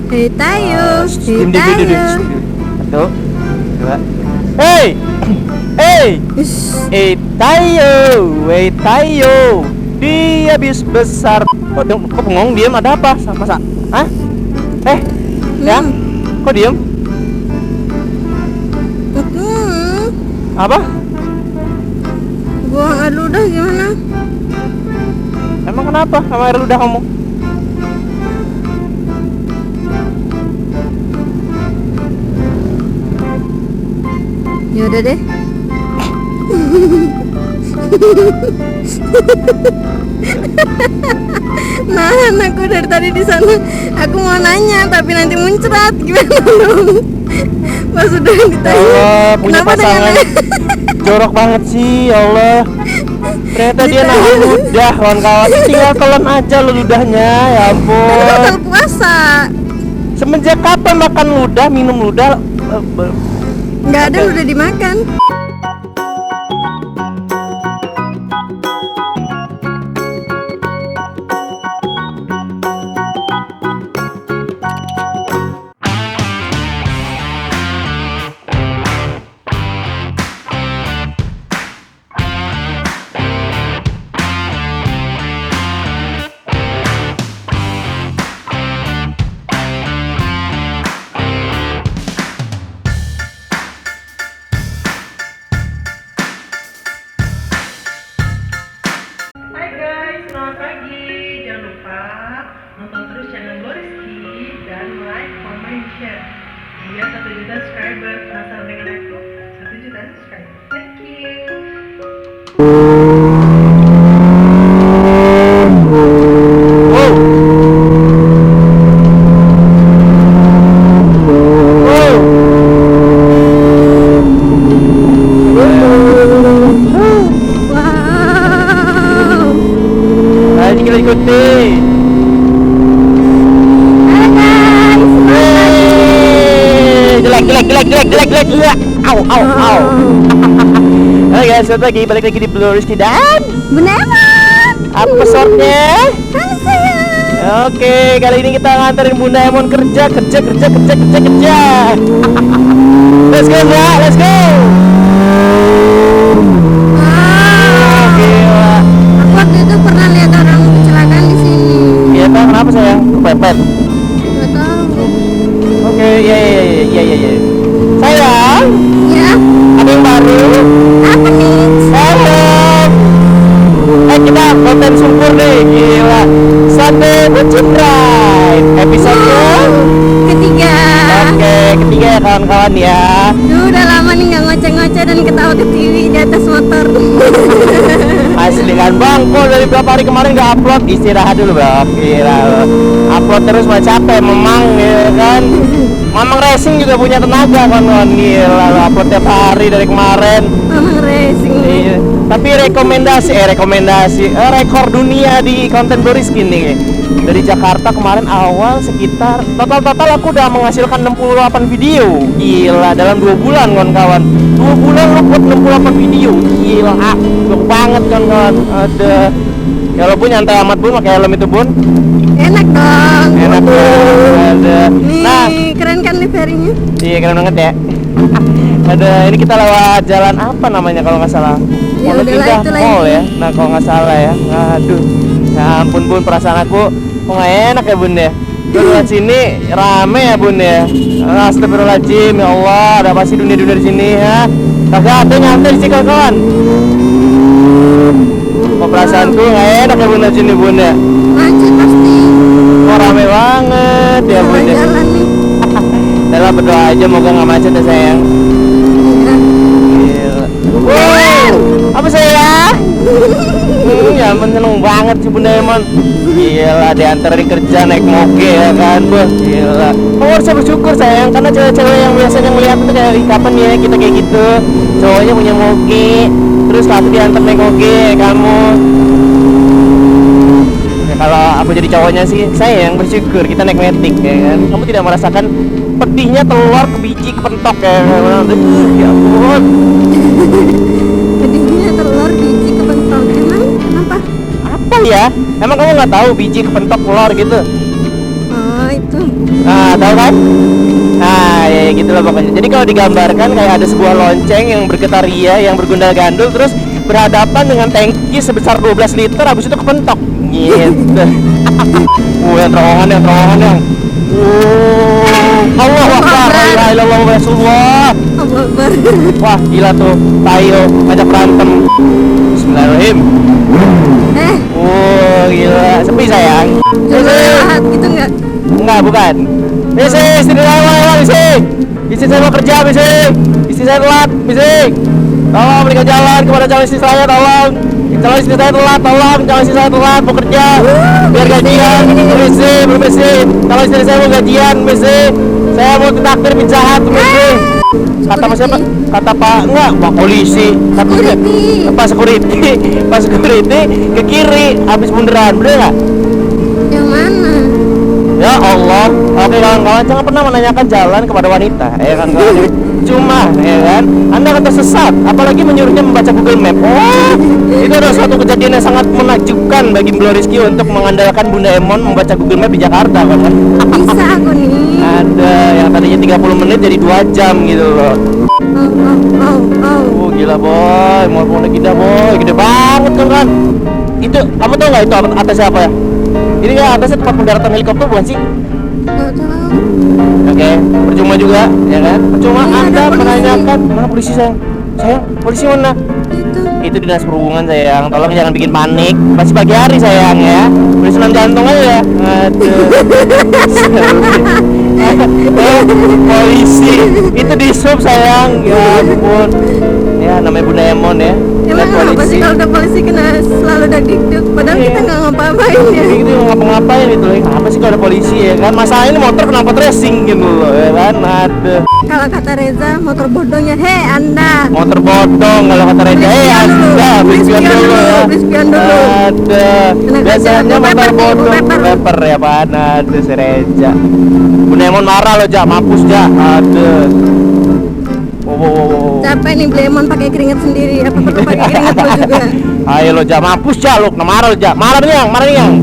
Hei tayo, hei Diam, diam, diam, tayo. diam. Satu, dua. Hei, hei, tayo. Dia bis besar. Kok bengong diam? Ada apa? Masa? Hah? Ya? Kok diam? Apa? Buang air ludah gimana? Emang kenapa sama air ludah kamu? Ya udah deh. Nahan aku dari tadi di sana. Aku mau nanya tapi nanti muncrat gimana dong? Pas udah ditanya. Allah, punya kenapa pasangan jorok banget sih, ya Allah. Ternyata dia nahan ludah, kawan-kawan. Tinggal telan aja lo ludahnya, ya Kan ampun. batal puasa. Semenjak kapan makan ludah, minum ludah? Nggak ada udah dimakan. Hai guys, selamat pagi. Jangan lupa nonton terus channel Gloriski dan like, comment, share. Biar 1 juta subscriber. Penasaran dengan aku? 1 juta subscriber. Thank you. Wow. Ayo kita ikuti. Halo guys. Jelek. Au. Halo guys, selamat pagi. Balik lagi di Blue Rizky dan Benar. apa pesortnya? Halo sayang. Oke, kali ini kita nganterin Bunda Emon kerja. Let's go, Mbak. Let's go. Wow. Gila. Aku waktu itu pernah lihat orang kecelakaan di sini. Iya, Pak. Kenapa sayang? Kepepet. Gak tahu. Oke, iya. Sayang, Ya. ada yang baru. Apa nih? Halo. Kita konten syukur deh, gila. Sunday Bucin Drive episode Ketiga. Oke, ketiga ya kawan-kawan ya. Duh, udah lama nih nggak ngoceh-ngoceh dan ketawa ke TV di atas motor. Asli kan bang, kok dari berapa hari kemarin nggak upload? Istirahat dulu bang, gila lo. Upload terus mah capek, memang ya kan. Mamang Racing juga punya tenaga kawan-kawan, gila lo. Upload tiap hari dari kemarin. Mamang Racing. Iya. Tapi rekomendasi rekor dunia di konten Boriskin nih. Dari Jakarta kemarin awal sekitar total aku udah menghasilkan 68 video. Gila, dalam 2 bulan kawan-kawan. 2 bulan lu buat 68 video. Gila, gok banget kawan-kawan. Ada ya lo Bun, nyantai amat Bun pakai helm itu Bun. Enak dong. Enak banget. Ada. Nih, Nah, keren kan liverinya? iya keren banget ya. Ada, ini kita lewat jalan apa namanya kalau nggak salah? Ya Mall udahlah, Indah itulah Mall ini. ya. Nah kalau nggak salah ya. Aduh, ya ampun Bun, perasaan aku kok nggak enak ya Bun ya. Lewat sini rame ya Bun ya. Astagfirullahaladzim, ya Allah, ada apa sih dunia-dunia di sini ya? Kagak ada nyantai sih kawan. Kok perasaanku nggak enak ya Bun di sini Bun ya. Macet pasti. Kok rame banget ya Bun ya. Jalan nih. Dalam berdoa aja moga nggak macet ya sayang. Iya. Gila. Wow, apa saya? Ya ampun, seneng banget sih Bunda Emon. Gila, diantarin kerja naik moge ya kan, bos. Gila. Kamu harusnya bersyukur sayang, karena cewek-cewek yang biasanya ngeliat itu kayak kapan ya kita kayak gitu. Cowoknya punya moge, terus aku diantar naik moge, kamu. Ya, kalau aku jadi cowoknya sih, saya yang bersyukur kita naik metik ya kan. Kamu tidak merasakan pedihnya telur ke biji kepentok ya. Ya ampun. Pedihnya telur biji kepentok. Emang kenapa? Apa ya? Emang kamu nggak tahu biji kepentok telur gitu? Oh itu itu. Tahu kan? Ya gitu lah pokoknya. Jadi kalau digambarkan kayak ada sebuah lonceng yang bergetar ria, yang bergundal-gandul, terus berhadapan dengan tangki sebesar 12 liter, habis itu kepentok. Gitu. Yang terowongan yang. Allahu Akbar, la ilaha illallah Rasulullah. Allahu Akbar. Wah, gila tuh. Tayo ngajak berantem. Bismillahirrahmanirrahim. Gila. Sepi sayang. Jahat gitu enggak? Enggak, bukan. Misi, istri saya, misi. Istri saya mau kerja, misi. Istri saya telat, misi. Tolong berikan jalan kepada calon istri saya, tolong. Calon istri saya telat, tolong. Calon istri saya telat mau kerja. Biar gajian, misi, misi. Calon istri saya mau gajian, misi. Saya mau ditakdir penjahat, misi. Kata Mas siapa? Kata Pak enggak, Pak polisi. Pak security. Pak security ke kiri habis bundaran, bener enggak? Yang mana? Ya Allah. Oke kawan-kawan, jangan pernah menanyakan jalan kepada wanita, ya kan kawan? Cuma, ya kan? Anda akan tersesat, apalagi menyuruhnya membaca Google Map. Itu adalah suatu kejadian yang sangat menakjubkan bagi Mbak Rizky untuk mengandalkan Bunda Emon membaca Google Map di Jakarta, kan? Bisa aku nih. Ada yang tadinya 30 menit jadi 2 jam gitu loh. Gila boy, mau gede boy, gede banget kan? Itu kamu tahu nggak itu atasnya apa ya? Ini nggak atasnya tempat pendaratan helikopter bukan sih? Nggak tahu. Oke, percuma juga, ya kan? Percuma Ini ada Anda polisi. menanyakan mana polisi sayang? Sayang, polisi mana? Itu dinas perhubungan sayang. Tolong jangan bikin panik. Masih pagi hari sayang ya. Boleh senam jantung aja. Aduh. Polisi itu di sub sayang. Ya ampun. Ya namanya Bunda Emon ya. Emang apa sih kalau udah polisi kena selalu dagdikduk? Padahal kita nggak ngapa-ngapain ya. Jadi itu ngapa-ngapain itu loh. Apa sih kalau ada polisi ya kan? Masalah ini motor kenapa racing gitu loh ya kan? Aduh. Kalau kata Reza, motor bodohnya, hei Anda. Motor bodong kalau kata Reza. Anda, beli spion dulu ya. Beli spion dulu. Ada. Biasanya motor bodong rapper ya Pak. Aduh si Reza. Bunda Emon marah loh, Jak. Mampus, Jak. Aduh. Capek nih beli Emon pakai keringat sendiri. Apa perlu pakai keringat lo juga? Ayo lo, Jak. Mampus, Jak. Lo kena marah lo, Jak. Marah nih yang.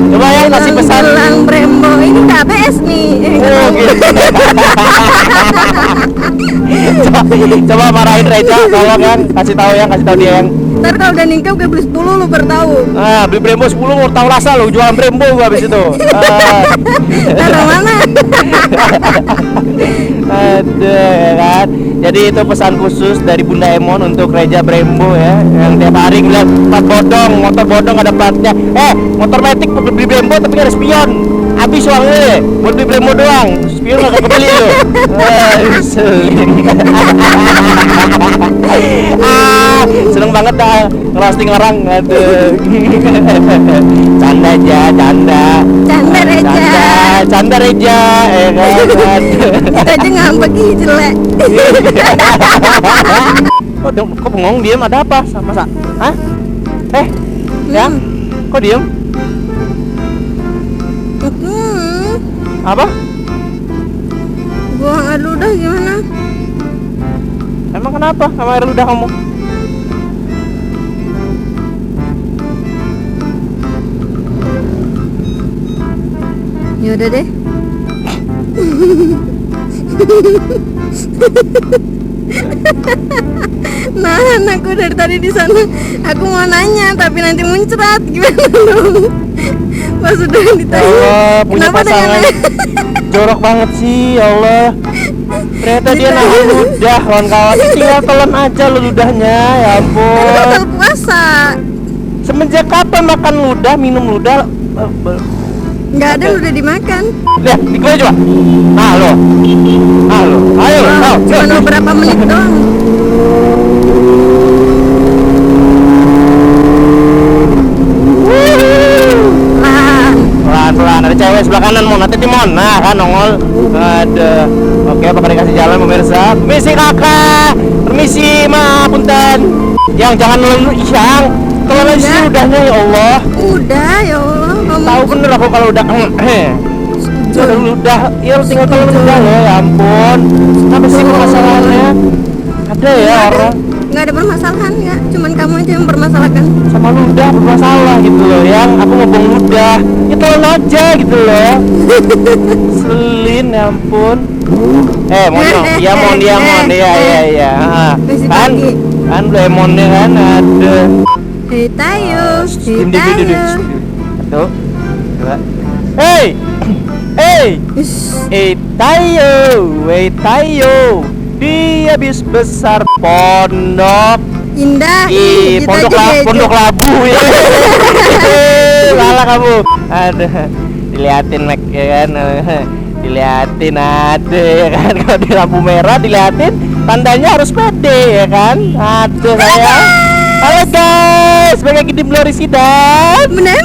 Coba ya kasih pesan. Gelang Brembo ini nggak ABS nih. Gitu. Coba marahin Reza, tolong kan. Kasih tahu dia yang. Ntar kalau udah nikah gue beli 10 lu baru tahu. Beli Brembo 10 mau tahu rasa lo, jualan Brembo gua habis itu. Taruh mana? Aduh, ya kan. Jadi itu pesan khusus dari Bunda Emon untuk Reza Brembo ya, yang tiap hari ngeliat plat bodong, motor bodong ada platnya. Motor metik beli Brembo tapi gak ada spion. Habis uangnya buat beli Brembo doang. Spion gak kebeli lo. Seneng banget dah ngerosting orang. Aduh. Canda aja, canda. Canda Reza, kan. Kita aja ngambek jelek. Kok bengong diem, ada apa sama Sa? Hah? Ya? Kok diem? Apa? Buang air ludah gimana? Emang kenapa sama air ludah kamu? Ya udah deh. Nahan aku dari tadi di sana. Aku mau nanya tapi nanti muncrat gimana dong? Pas udah ditanya. Allah, punya kenapa pasangan jorok banget sih, ya Allah. Ternyata dia nahan ludah, kawan-kawan. Tinggal telan aja lo ludahnya, ya ampun. Kan batal puasa. Semenjak kapan makan ludah, minum ludah? Nggak ada udah dimakan. Lihat, di gue coba. Halo. Ayo, Cuma beberapa menit doang. Pelan-pelan, ada cewek sebelah kanan Mon, nanti Timon. Nah, kan nongol. Ada. Oke, bakal dikasih jalan pemirsa. Permisi kakak. Permisi, maaf punten. Yang jangan nelen yang telan aja udahnya ya Allah. Udah ya Allah. Tahu bener aku kalau udah udah ya tinggal telan udah loh, ya ampun. Apa sih masalahnya? Ada ya orang. nggak ada permasalahan ya, cuman kamu aja yang mempermasalahkan. Sama ludah bermasalah gitu loh, yang aku ngomong ludah ya tolong aja gitu loh. Selin ya ampun. Monyong, ya mon ya ya. Masih Kan pagi. kan lemonnya kan ada. Hei tayo, hei Duduk, duduk, tayo. duduk. Satu, dua. Hey, hey. Ish, Tayo, dia bis besar pondok indah. di Gitu pondok aja, pondok Gejo. labu ya. Salah kamu. Ada diliatin Mac ya kan. Diliatin ada ya kan, kalau di lampu merah diliatin tandanya harus pede ya kan. Aduh sayang. Halo guys, balik lagi di Gloris dan Bener.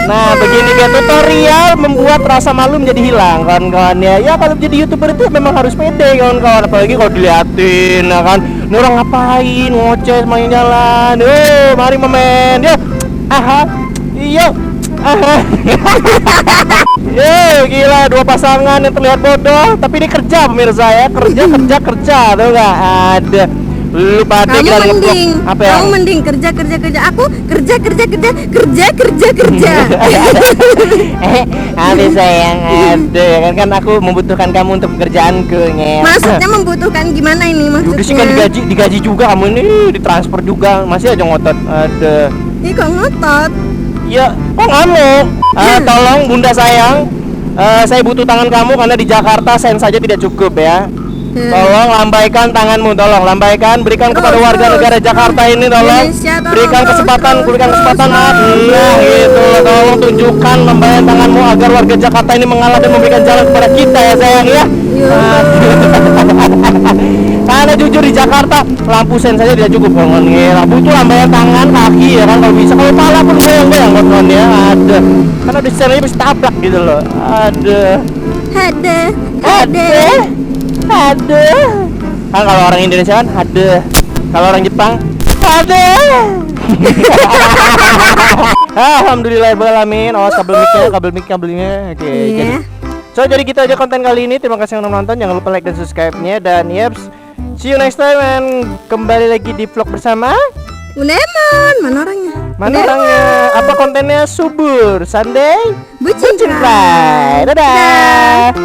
nah, begini dia tutorial membuat rasa malu menjadi hilang kawan-kawan ya. Ya kalau jadi YouTuber itu memang harus pede kawan-kawan, apalagi kalau diliatin ya kan. Ini orang ngapain ngoceh semuanya jalan. Mari memen. Yuk. Aha. Yuk. Aha. Gila dua pasangan yang terlihat bodoh tapi ini kerja pemirsa ya. Kerja tuh enggak ada. Lu pada Kamu kira mending, apa ya? kamu mending kerja. Aku kerja. Habis sayang, aduh kan aku membutuhkan kamu untuk pekerjaanku ya. Maksudnya membutuhkan gimana ini Udah sih kan maksudnya? digaji juga kamu ini, ditransfer juga, masih aja ngotot. Ada. Ih kok ngotot? Ya, kok nggak mau? Tolong bunda sayang, saya butuh tangan kamu karena di Jakarta sen saja tidak cukup ya. Tolong lambaikan tanganmu, tolong lambaikan, berikan kepada Terus, warga negara terus. Jakarta ini, tolong Indonesia, tolong, berikan terus, kesempatan, terus, berikan terus, kesempatan. terus. Nah gitu loh, tolong tunjukkan lambaikan tanganmu agar warga Jakarta ini mengalah dan memberikan jalan kepada kita ya sayang ya. Karena jujur di Jakarta lampu sen saja tidak cukup kawan ya. Butuh lambaian tangan, kaki ya kan kalau bisa, kalau pala pun goyang-goyang kawan ya. Ada. Karena di senanya bisa tabrak gitu loh. Ada. Ada. Kan kalau orang Indonesia kan ada. Kalau orang Jepang ada. Alhamdulillahirobbilalamin. Awas kabelnya. Oke. Iya. Jadi kita aja konten kali ini. Terima kasih yang udah nonton. Jangan lupa like dan subscribe-nya. Dan yeps, see you next time and kembali lagi di vlog bersama Unemon, mana orangnya? mana orangnya? Apa kontennya? Subur Sunday Bucin Pride. Dadah.